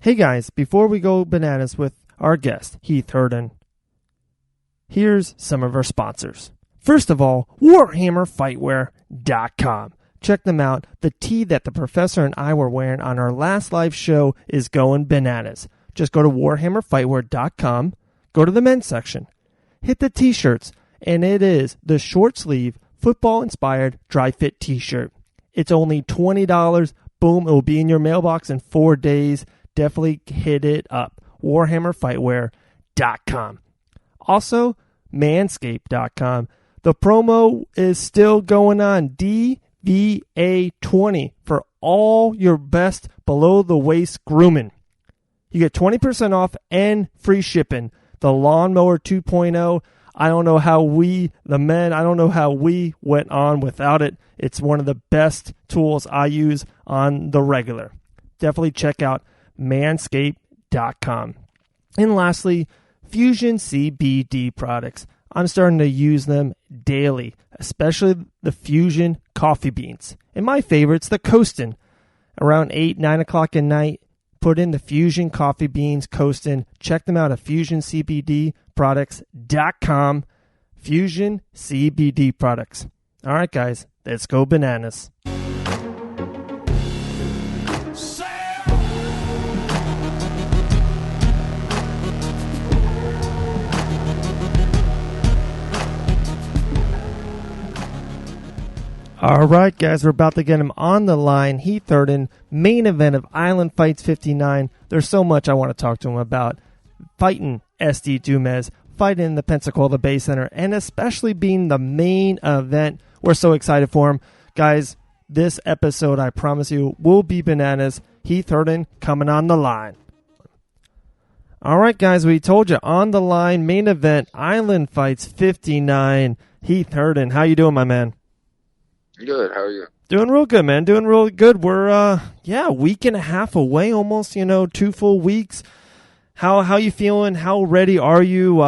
Hey guys, before we go bananas with our guest, Heath Herndon, here's some of our sponsors. First of all, WarhammerFightwear.com. Check them out. The tee that the professor and I were wearing on our last live show is going bananas. Just go to WarhammerFightwear.com, go to the men's section, hit the t-shirts, and it is the short sleeve, football-inspired dry fit t-shirt. It's only $20. Boom, it will be in your mailbox in 4 days. Definitely hit it up. WarhammerFightwear.com. Also, Manscaped.com. The promo is still going on. DVA20 for all your best below-the-waist grooming. You get 20% off and free shipping. The Lawnmower 2.0. I don't know how we, the men, I don't know how we went on without it. It's one of the best tools I use on the regular. Definitely check out Manscaped.com. And lastly, Fusion CBD products. I'm starting to use them daily, especially the Fusion coffee beans. And my favorite's the Coastin. Around 8, 9 o'clock at night, put in the Fusion coffee beans, Coastin. Check them out at FusionCBDProducts.com. Fusion CBD products. All right, guys, let's go bananas. All right, guys, we're about to get him on the line. Heath Herndon, main event of Island Fights 59. There's so much I want to talk to him about. Fighting SD Dumas, fighting in the Pensacola Bay Center, and especially being the main event. We're so excited for him. Guys, this episode, I promise you, will be bananas. Heath Herndon coming on the line. All right, guys, we told you, on the line, main event, Island Fights 59. Heath Herndon, how you doing, my man? Good. How are you? Doing real good, man. Doing real good. We're a week and a half away, almost. 2 full weeks. How you feeling? How ready are you?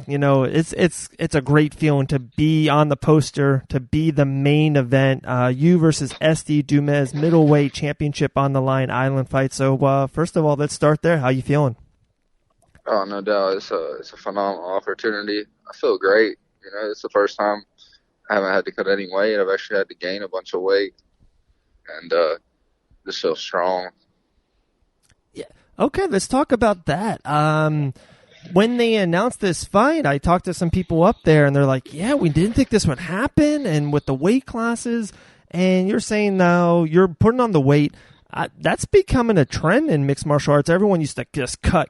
It's a great feeling to be on the poster, to be the main event. You versus SD Dumas, middleweight championship on the line, Island Fight. So first of all, let's start there. How you feeling? Oh, no doubt. It's a phenomenal opportunity. I feel great. It's the first time I haven't had to cut any weight. I've actually had to gain a bunch of weight, and just feel strong. Yeah. Okay, let's talk about that. When they announced this fight, I talked to some people up there, and they're like, yeah, we didn't think this would happen, and with the weight classes, and you're saying now you're putting on the weight. That's becoming a trend in mixed martial arts. Everyone used to just cut.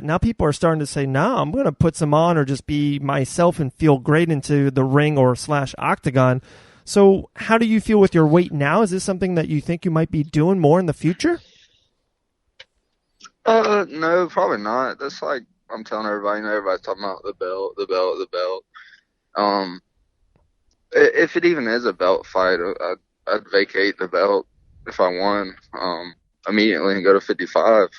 Now people are starting to say, no, I'm going to put some on or just be myself and feel great into the ring or / octagon. So how do you feel with your weight now? Is this something that you think you might be doing more in the future? No, probably not. That's like I'm telling everybody, everybody's talking about the belt. If it even is a belt fight, I'd vacate the belt if I won, immediately and go to 55.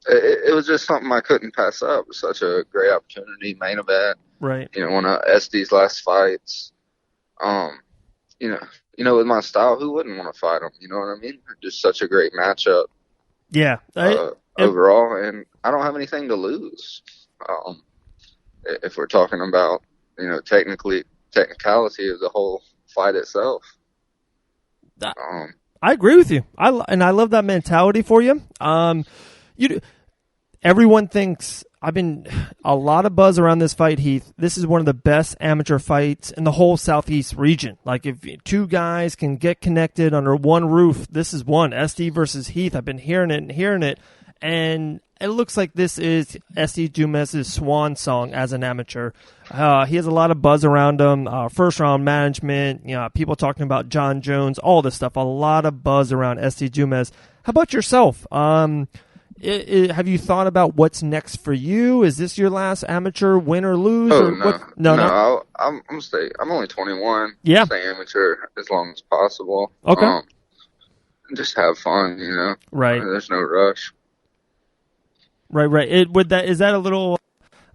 It was just something I couldn't pass up. It was such a great opportunity, main event. Right. One of SD's last fights. With my style, who wouldn't want to fight him? You know what I mean? Just such a great matchup. Yeah. Overall, and I don't have anything to lose. If we're talking about, technicality of the whole fight itself. I agree with you. I love that mentality for you. Everyone thinks I've been a lot of buzz around this fight, Heath. This is one of the best amateur fights in the whole Southeast region. Like if two guys can get connected under one roof, this is one. SD versus Heath. I've been hearing it, and it looks like this is SD Dumas' swan song as an amateur. He has a lot of buzz around him. First round management, people talking about John Jones, all this stuff. A lot of buzz around SD Dumas. How about yourself? Have you thought about what's next for you? Is this your last amateur, win or lose? No. I'm only 21. Yeah. Stay amateur as long as possible. Okay. Just have fun, Right. There's no rush. Right. Is that a little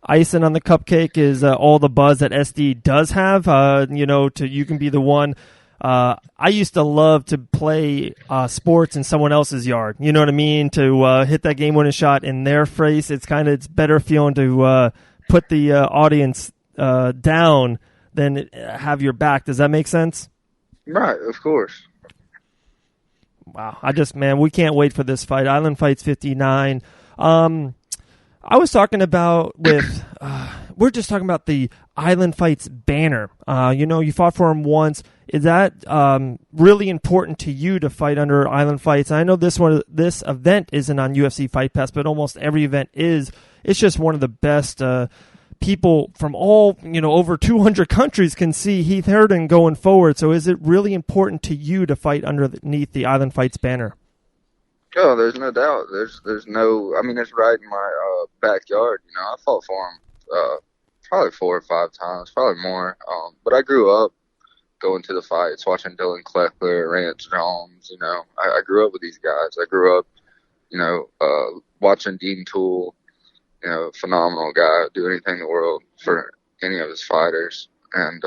icing on the cupcake? Is all the buzz that SD does have? You can be the one. I used to love to play sports in someone else's yard. You know what I mean? To hit that game-winning shot in their face. It's better feeling to put the audience down than have your back. Does that make sense? Right, of course. Wow. We can't wait for this fight. Island Fights 59. I was talking about we're just talking about the Island Fights banner. You fought for him once. Is that really important to you to fight under Island Fights? I know this event isn't on UFC Fight Pass, but almost every event is. It's just one of the best people from all, over 200 countries can see Heath Herndon going forward. So is it really important to you to fight underneath the Island Fights banner? Oh, there's no doubt. There's no. I mean, it's right in my backyard. I fought for him probably 4 or 5 times, probably more. But I grew up going to the fights, watching Dylan Kleckler, Rance Jones. I grew up with these guys. I grew up, watching Dean Toole. Phenomenal guy. Do anything in the world for any of his fighters. And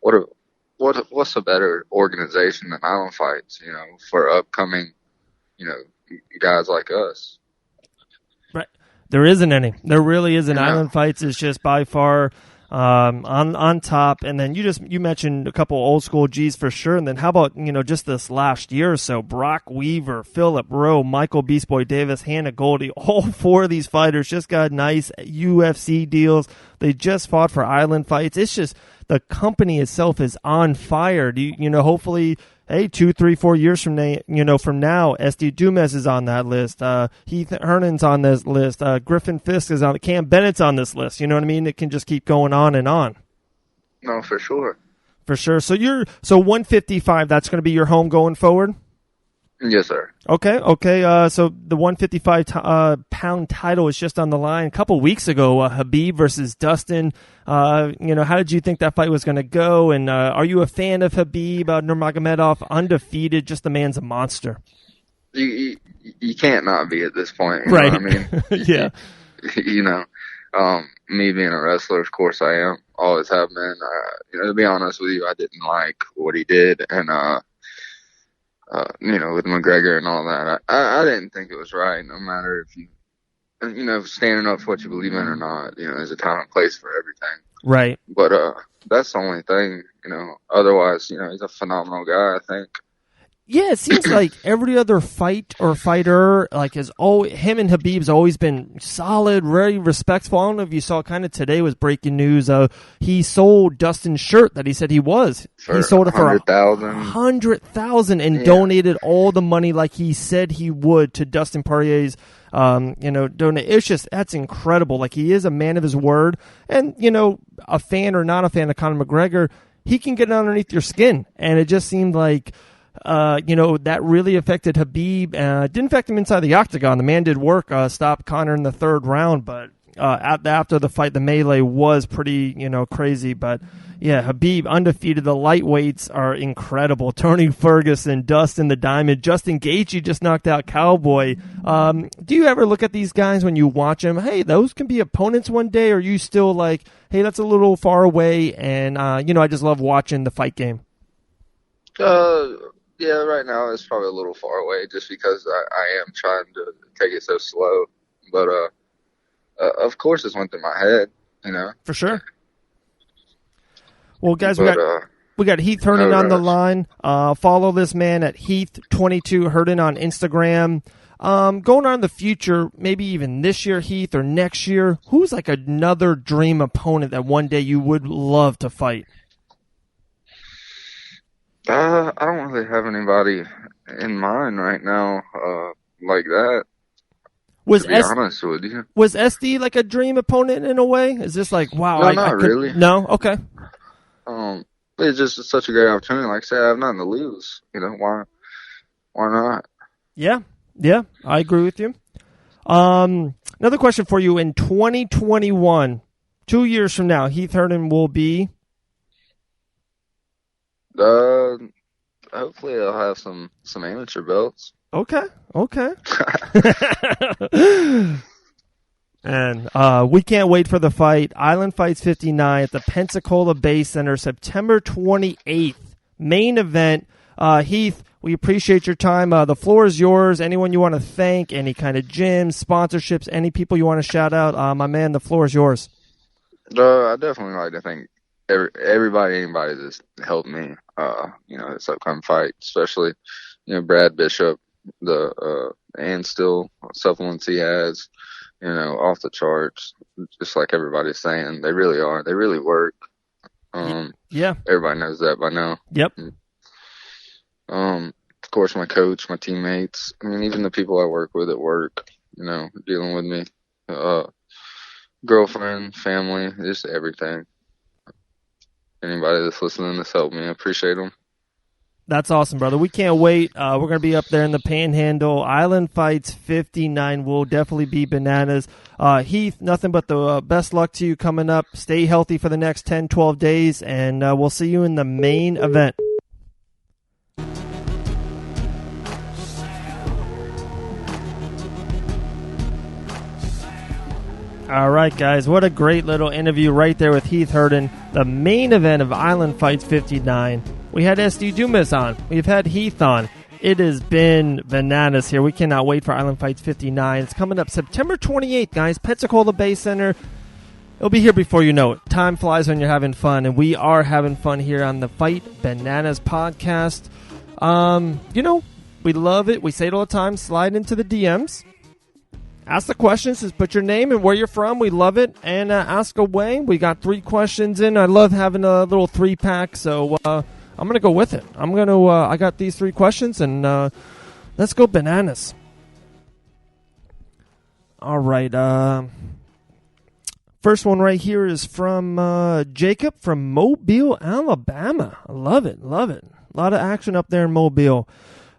what's a better organization than Island Fights? For upcoming. Guys like us. Right. There isn't any. There really isn't. Island Fights is just by far on top. And then you mentioned a couple old school G's for sure. And then how about, just this last year or so, Brock Weaver, Phillip Rowe, Michael Beast Boy Davis, Hannah Goldie, all 4 of these fighters just got nice UFC deals. They just fought for Island Fights. It's just the company itself is on fire. Hopefully, hey, 2, 3, 4 years from now, SD Dumas is on that list. Heath Herndon's on this list. Griffin Fisk is on. Cam Bennett's on this list. You know what I mean? It can just keep going on and on. No, for sure. For sure. So 155. That's going to be your home going forward. Yes, sir. Okay. So the 155 pound title is just on the line. A couple weeks ago, Khabib versus Dustin. How did you think that fight was going to go? And are you a fan of Khabib Nurmagomedov? Undefeated, just the man's a monster. You can't not be at this point. Right. What I mean? Yeah. Me being a wrestler, of course I am. Always have been. To be honest with you, I didn't like what he did, and with McGregor and all that. I didn't think it was right, no matter if you, standing up for what you believe in or not, there's a time and place for everything. Right. But that's the only thing, otherwise, he's a phenomenal guy, I think. Yeah, it seems like every other fight or fighter, him and Khabib's always been solid, very respectful. I don't know if you saw kind of today was breaking news. He sold Dustin's shirt that he said he was. He sold it for $100,000 and donated all the money like he said he would to Dustin Poirier's, donate. It's that's incredible. Like, he is a man of his word. And, a fan or not a fan of Conor McGregor, he can get underneath your skin. And it just seemed like, that really affected Khabib. Didn't affect him inside the octagon. The man did work, stopped Conor in the 3rd round, but after the fight, the melee was pretty, crazy. But yeah, Khabib undefeated. The lightweights are incredible. Tony Ferguson, Dustin the Diamond, Justin Gaethje just knocked out Cowboy. Do you ever look at these guys when you watch them? Hey, those can be opponents one day. Or are you still like, hey, that's a little far away, and I just love watching the fight game? Yeah, right now it's probably a little far away just because I am trying to take it so slow. But, of course it's went through my head, For sure. Well, guys, we got Heath Herndon on the line. Follow this man at Heath22 Herndon on Instagram. Going on in the future, maybe even this year, Heath, or next year, who's like another dream opponent that one day you would love to fight? I don't really have anybody in mind right now, like that. To be honest with you. Was SD like a dream opponent in a way? Is this like, wow? No, not really. No? Okay. It's just such a great opportunity. Like I said, I have nothing to lose. Why not? Yeah, I agree with you. Another question for you. In 2021, 2 years from now, Heath Herndon will be... Hopefully I'll have some amateur belts. Okay. And we can't wait for the fight. Island Fights 59 at the Pensacola Bay Center, September 28th. main event. Heath, we appreciate your time. The floor is yours. Anyone you want to thank, any kind of gyms, sponsorships, any people you want to shout out, my man, the floor is yours. I definitely like to thank anybody that's helped me, this upcoming fight, especially, Brad Bishop, and still supplements he has, off the charts, just like everybody's saying. They really are. They really work. Yeah. Everybody knows that by now. Yep. Of course, my coach, my teammates, even the people I work with at work, dealing with me, girlfriend, family, just everything. Anybody that's listening that's helped me, I appreciate them. That's awesome, brother. We can't wait. We're going to be up there in the Panhandle. Island Fights 59 will definitely be bananas. Heath, nothing but the best luck to you coming up. Stay healthy for the next 10, 12 days, and we'll see you in the main event. All right, guys, what a great little interview right there with Heath Herndon, the main event of Island Fights 59. We had SD Dumas on. We've had Heath on. It has been bananas here. We cannot wait for Island Fights 59. It's coming up September 28th, guys, Pensacola Bay Center. It'll be here before you know it. Time flies when you're having fun, and we are having fun here on the Fight Bananas podcast. We love it. We say it all the time. Slide into the DMs. Ask the questions. Just put your name and where you're from. We love it. And ask away. We got 3 questions in. I love having a little 3-pack. So I'm going to go with it. I got these 3 questions, and let's go bananas. All right. First one right here is from Jacob from Mobile, Alabama. I love it. Love it. A lot of action up there in Mobile.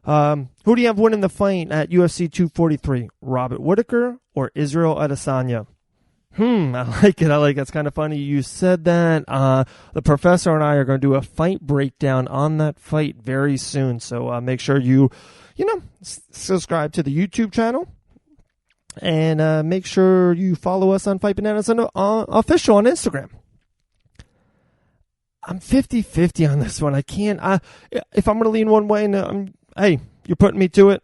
Who do you have winning the fight at UFC 243? Robert Whittaker or Israel Adesanya? I like it. It's kind of funny you said that. The professor and I are going to do a fight breakdown on that fight very soon. So make sure you subscribe to the YouTube channel. And make sure you follow us on Fight Bananas Official on Instagram. I'm 50-50 on this one. I can't. If I'm going to lean one way, hey, you're putting me to it.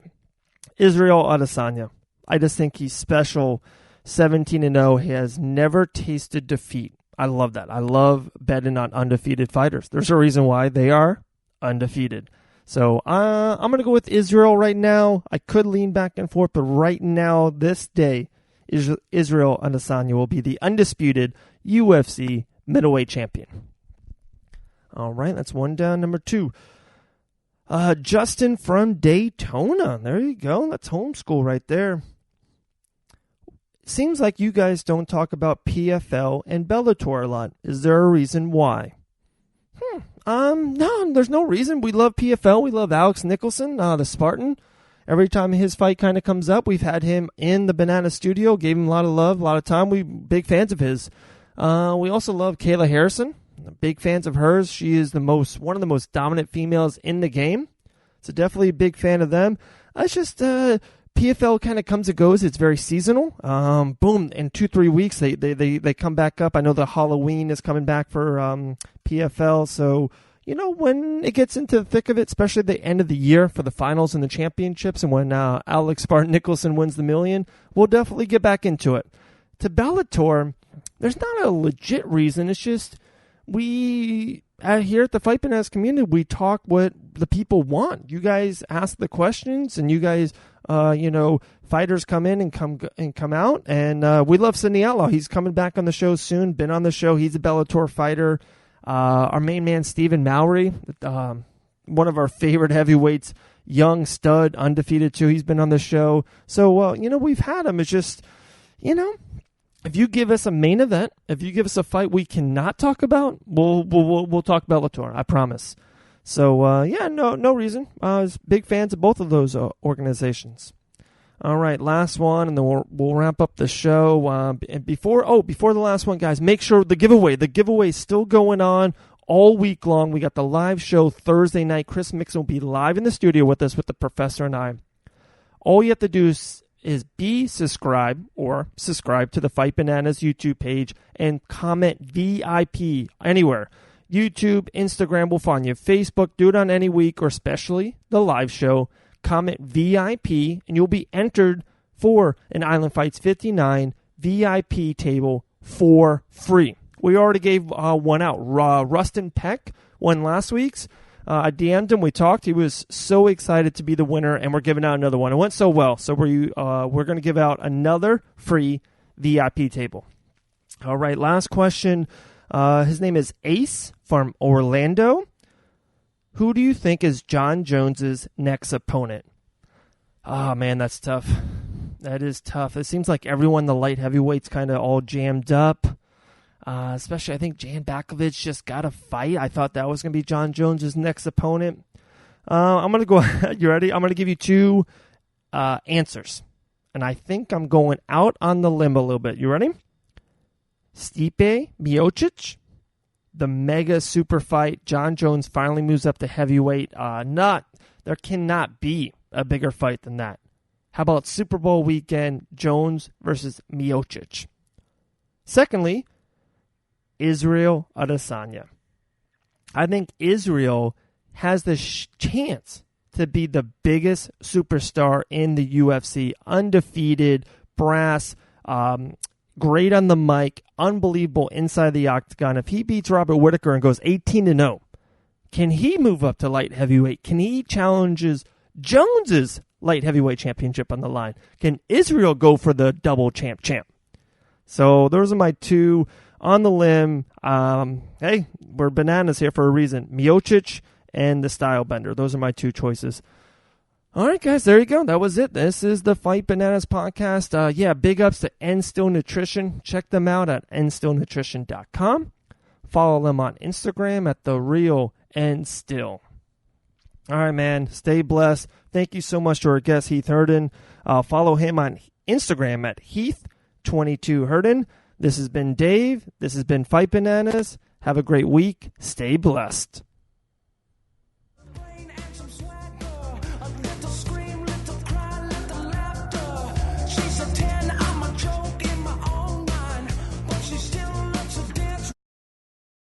Israel Adesanya. I just think he's special. 17-0. He has never tasted defeat. I love that. I love betting on undefeated fighters. There's a reason why they are undefeated. So I'm going to go with Israel right now. I could lean back and forth, but right now, this day, Israel Adesanya will be the undisputed UFC middleweight champion. All right, that's one down. Number 2. Justin from Daytona. There you go. That's homeschool right there. Seems like you guys don't talk about PFL and Bellator a lot. Is there a reason why? No, there's no reason. We love PFL. We love Alex Nicholson, the Spartan. Every time his fight kind of comes up, we've had him in the Banana Studio, gave him a lot of love, a lot of time. We big fans of his. We also love Kayla Harrison. Big fans of hers. She is one of the most dominant females in the game. So definitely a big fan of them. It's just PFL kind of comes and goes. It's very seasonal. Boom, in 2-3 weeks they come back up. I know the Halloween is coming back for PFL. So when it gets into the thick of it, especially at the end of the year for the finals and the championships, and when Alex Spartan Nicholson wins the million, we'll definitely get back into it. To Bellator, there's not a legit reason. It's just we here at the Fight Bananas community, we talk what the people want. You guys ask the questions, and you guys, fighters come in and come out. And we love Sidney Outlaw. He's coming back on the show soon. Been on the show. He's a Bellator fighter. Our main man, Stephen Mowry, one of our favorite heavyweights, young stud, undefeated too. He's been on the show. So, we've had him. It's just, if you give us a main event, if you give us a fight we cannot talk about, we'll talk Bellator. I promise. So no reason. Big fans of both of those organizations. All right, last one, and then we'll wrap up the show. And before the last one, guys, make sure the giveaway is still going on all week long. We got the live show Thursday night. Chris Mixon will be live in the studio with us with the professor and I. All you have to do is subscribe to the Fight Bananas YouTube page and comment VIP anywhere. YouTube, Instagram will find you. Facebook, do it on any week or especially the live show. Comment VIP, and you'll be entered for an Island Fights 59 VIP table for free. We already gave one out. Rustin Peck won last week's. I DM'd him. We talked. He was so excited to be the winner, and we're giving out another one. It went so well, so we're going to give out another free VIP table. All right, last question. His name is Ace from Orlando. Who do you think is John Jones's next opponent? Oh, man, that's tough. That is tough. It seems like everyone in the light heavyweights kind of all jammed up. Especially, I think Jan Bakovic just got a fight. I thought that was going to be John Jones's next opponent. I'm going to go. You ready? I'm going to give you two answers. And I think I'm going out on the limb a little bit. You ready? Stipe Miocic, the mega super fight. John Jones finally moves up to heavyweight. There cannot be a bigger fight than that. How about Super Bowl weekend, Jones versus Miocic? Secondly, Israel Adesanya. I think Israel has the chance to be the biggest superstar in the UFC. Undefeated, brass, great on the mic, unbelievable inside the octagon. If he beats Robert Whittaker and goes 18-0, can he move up to light heavyweight? Can he challenges Jones's light heavyweight championship on the line? Can Israel go for the double champ? So those are my two on the limb. Hey, we're bananas here for a reason. Miocic and the Style Bender. Those are my two choices. All right, guys, there you go. That was it. This is the Fight Bananas podcast. Big ups to End Still Nutrition. Check them out at endstillnutrition.com. Follow them on Instagram at The Real End Still. All right, man. Stay blessed. Thank you so much to our guest, Heath Herndon. Follow him on Instagram at Heath22Herndon. This has been Dave. This has been Fight Bananas. Have a great week. Stay blessed.